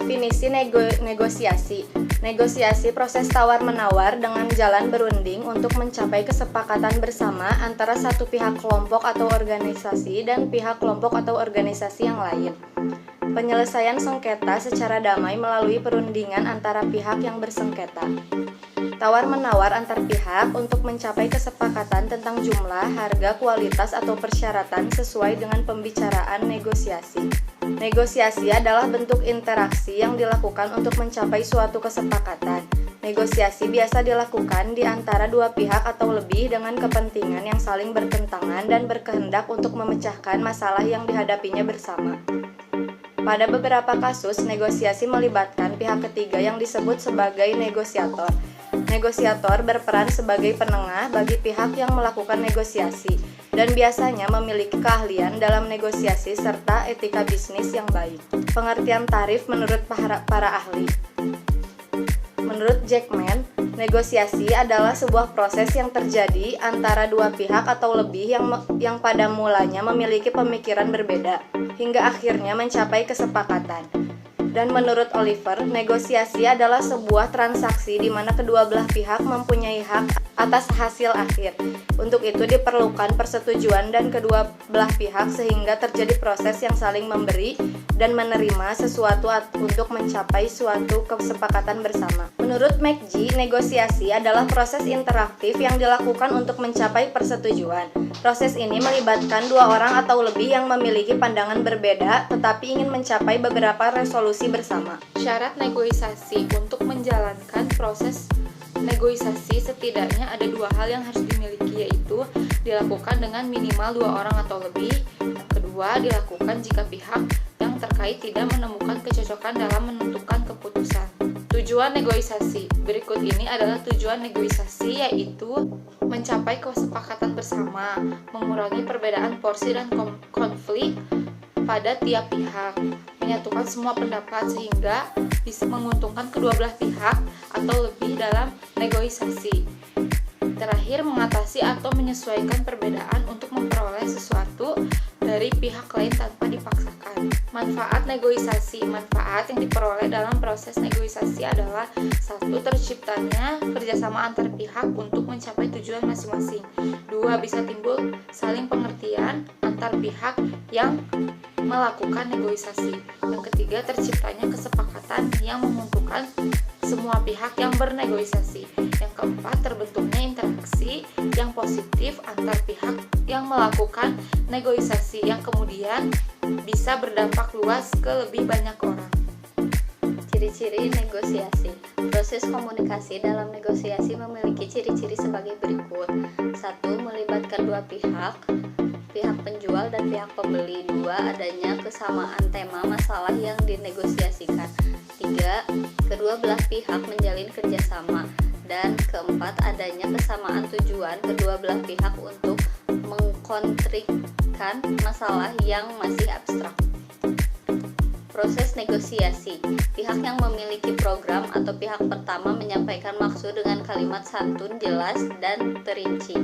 Definisi negosiasi. Negosiasi proses tawar-menawar dengan jalan berunding untuk mencapai kesepakatan bersama antara satu pihak kelompok atau organisasi dan pihak kelompok atau organisasi yang lain. Penyelesaian sengketa secara damai melalui perundingan antara pihak yang bersengketa. Tawar-menawar antar pihak untuk mencapai kesepakatan tentang jumlah, harga, kualitas, atau persyaratan sesuai dengan pembicaraan negosiasi. Negosiasi adalah bentuk interaksi yang dilakukan untuk mencapai suatu kesepakatan. Negosiasi biasa dilakukan di antara dua pihak atau lebih dengan kepentingan yang saling bertentangan dan berkehendak untuk memecahkan masalah yang dihadapinya bersama. Pada beberapa kasus, negosiasi melibatkan pihak ketiga yang disebut sebagai negosiator. Negosiator berperan sebagai penengah bagi pihak yang melakukan negosiasi dan biasanya memiliki keahlian dalam negosiasi serta etika bisnis yang baik. Pengertian tarif menurut para ahli. Menurut Jackman, negosiasi adalah sebuah proses yang terjadi antara dua pihak atau lebih yang pada mulanya memiliki pemikiran berbeda hingga akhirnya mencapai kesepakatan. Dan menurut Oliver, negosiasi adalah sebuah transaksi di mana kedua belah pihak mempunyai hak atas hasil akhir. Untuk itu diperlukan persetujuan dan kedua belah pihak sehingga terjadi proses yang saling memberi dan menerima sesuatu untuk mencapai suatu kesepakatan bersama. Menurut McGee, negosiasi adalah proses interaktif yang dilakukan untuk mencapai persetujuan. Proses ini melibatkan dua orang atau lebih yang memiliki pandangan berbeda tetapi ingin mencapai beberapa resolusi bersama. Syarat negosiasi. Untuk menjalankan proses negosiasi setidaknya ada dua hal yang harus dimiliki, yaitu dilakukan dengan minimal dua orang atau lebih. Yang kedua, dilakukan jika pihak yang terkait tidak menemukan kecocokan dalam menentukan keputusan. Tujuan negosiasi. Berikut ini adalah tujuan negosiasi, yaitu mencapai kesepakatan bersama, mengurangi perbedaan porsi dan konflik pada tiap pihak, menyatukan semua pendapat sehingga bisa menguntungkan kedua belah pihak atau lebih dalam negosiasi. Terakhir, mengatasi atau menyesuaikan perbedaan untuk memperoleh sesuatu dari pihak lain tanpa dipaksakan. Manfaat negosiasi. Manfaat yang diperoleh dalam proses negosiasi adalah: 1. Terciptanya kerjasama antar pihak untuk mencapai tujuan masing-masing. 2. Bisa timbul saling pengertian antar pihak yang melakukan negosiasi. Yang ketiga, terciptanya kesepakatan yang menguntungkan semua pihak yang bernegosiasi. Yang keempat, terbentuknya interaksi yang positif antar pihak yang melakukan negosiasi yang kemudian bisa berdampak luas ke lebih banyak orang. Ciri-ciri negosiasi. Proses komunikasi dalam negosiasi memiliki ciri-ciri sebagai berikut. 1. Melibatkan dua pihak penjual dan pihak pembeli. 2. Adanya kesamaan tema masalah yang dinegosiasikan. 3. Kedua belah pihak menjalin kerjasama. Dan keempat, adanya kesamaan tujuan kedua belah pihak untuk mengkonflikkan masalah yang masih abstrak. Proses negosiasi. Pihak yang memiliki program atau pihak pertama menyampaikan maksud dengan kalimat santun, jelas, dan terinci.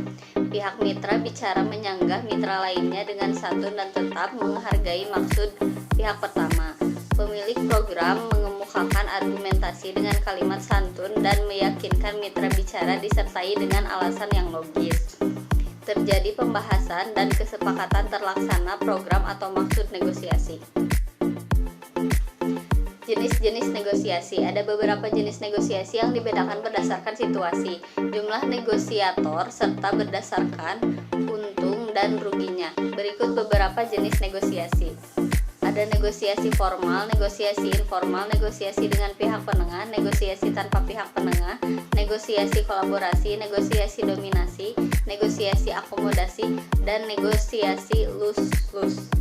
Pihak mitra bicara menyanggah mitra lainnya dengan santun dan tetap menghargai maksud pihak pertama. Pemilik program mengemukakan argumentasi dengan kalimat santun dan meyakinkan mitra bicara disertai dengan alasan yang logis. Terjadi pembahasan dan kesepakatan terlaksana program atau maksud negosiasi. Jenis-jenis negosiasi. Ada beberapa jenis negosiasi yang dibedakan berdasarkan situasi, jumlah negosiator, serta berdasarkan untung dan ruginya. Berikut beberapa jenis negosiasi. Ada negosiasi formal, negosiasi informal, negosiasi dengan pihak penengah, negosiasi tanpa pihak penengah, negosiasi kolaborasi, negosiasi dominasi, negosiasi akomodasi, dan negosiasi lose-lose.